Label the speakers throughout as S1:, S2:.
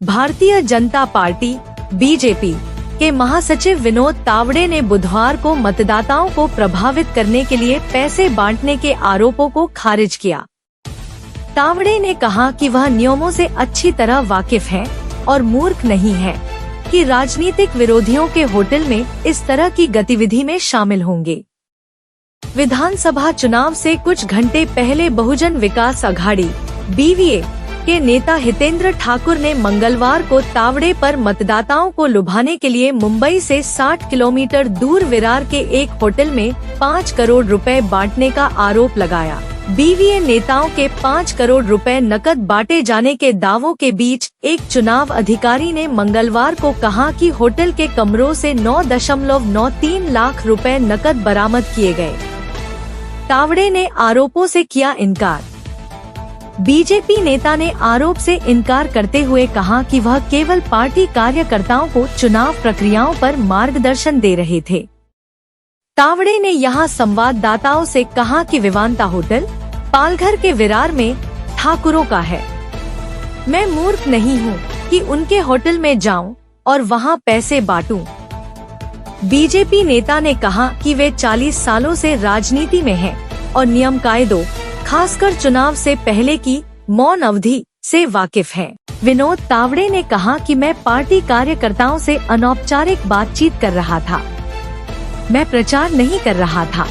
S1: Bharatiya Janata party BJP के महासचिव विनोद तावड़े ने बुधवार को मतदाताओं को प्रभावित करने के लिए पैसे बांटने के आरोपों को खारिज किया। तावड़े ने कहा कि वह नियमों से अच्छी तरह वाकिफ हैं और मूर्ख नहीं है कि राजनीतिक विरोधियों के होटल में इस तरह की गतिविधि में शामिल होंगे। विधानसभा चुनाव से कुछ घंटे पहले बहुजन विकास अघाड़ी (BVA) के नेता हितेंद्र ठाकुर ने मंगलवार को तावड़े पर मतदाताओं को लुभाने के लिए मुंबई से 60 किलोमीटर दूर विरार के एक होटल में 5 करोड़ रुपए बांटने का आरोप लगाया। BVA नेताओं के 5 करोड़ रुपए नकद बांटे जाने के दावों के बीच एक चुनाव अधिकारी ने मंगलवार को कहा कि होटल के कमरों से 9.93 लाख रुपए नकद बरामद किए गए। तावड़े ने आरोपों से किया इनकार। बीजेपी नेता ने आरोप से इनकार करते हुए कहा कि वह केवल पार्टी कार्यकर्ताओं को चुनाव प्रक्रियाओं पर मार्गदर्शन दे रहे थे। तावड़े ने यहां संवाददाताओं से कहा कि विवांता होटल पालघर के विरार में ठाकुरों का है। मैं मूर्ख नहीं हूं कि उनके होटल में जाऊं और वहां पैसे बांटूं। बीजेपी नेता ने कहा कि वे 40 सालों से राजनीति में हैं और नियम कायदों, खासकर चुनाव से पहले की मौन अवधि से वाकिफ हैं। विनोद तावड़े ने कहा कि मैं पार्टी कार्यकर्ताओं से अनौपचारिक बातचीत कर रहा था, मैं प्रचार नहीं कर रहा था।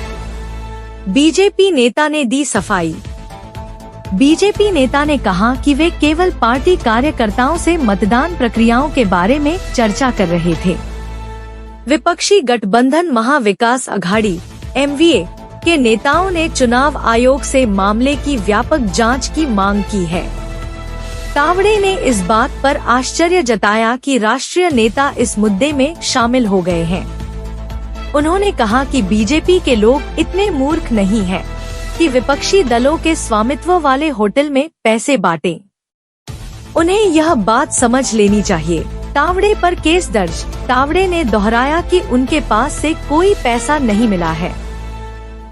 S1: बीजेपी नेता ने दी सफाई। बीजेपी नेता ने कहा कि वे केवल पार्टी कार्यकर्ताओं से मतदान प्रक्रियाओं के बारे में चर्चा कर रहे थे। विपक्षी गठबंधन महाविकास अघाड़ी (MVA) के नेताओं ने चुनाव आयोग से मामले की व्यापक जांच की मांग की है। तावड़े ने इस बात पर आश्चर्य जताया कि राष्ट्रीय नेता इस मुद्दे में शामिल हो गए हैं। उन्होंने कहा कि बीजेपी के लोग इतने मूर्ख नहीं हैं कि विपक्षी दलों के स्वामित्व वाले होटल में पैसे बांटें। उन्हें यह बात समझ लेनी चाहिए। तावड़े पर केस दर्ज। तावड़े ने दोहराया कि उनके पास से कोई पैसा नहीं मिला है।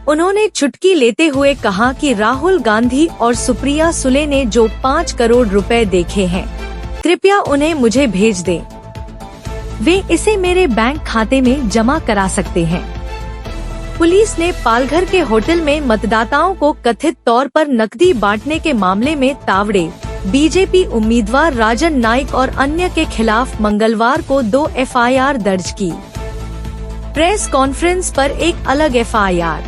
S1: उन्होंने चुटकी लेते हुए कहा कि राहुल गांधी और सुप्रिया सुले ने जो 5 करोड़ रुपए देखे हैं, कृपया उन्हें मुझे भेज दें। वे इसे मेरे बैंक खाते में जमा करा सकते हैं। पुलिस ने पालघर के होटल में मतदाताओं को कथित तौर पर नकदी बांटने के मामले में तावड़े, बीजेपी उम्मीदवार राजन नाइक और अन्य के खिलाफ मंगलवार को 2 FIR दर्ज की। प्रेस कॉन्फ्रेंस पर एक अलग FIR।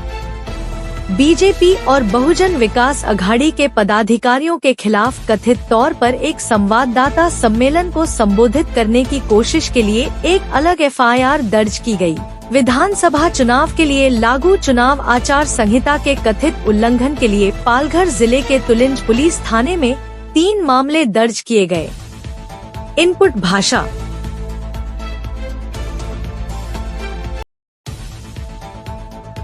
S1: बीजेपी और बहुजन विकास अघाड़ी के पदाधिकारियों के खिलाफ कथित तौर पर एक संवाददाता सम्मेलन को संबोधित करने की कोशिश के लिए एक अलग FIR दर्ज की गई। विधानसभा चुनाव के लिए लागू चुनाव आचार संहिता के कथित उल्लंघन के लिए पालघर जिले के तुलिंज पुलिस थाने में 3 मामले दर्ज किए गए। इनपुट भाषा।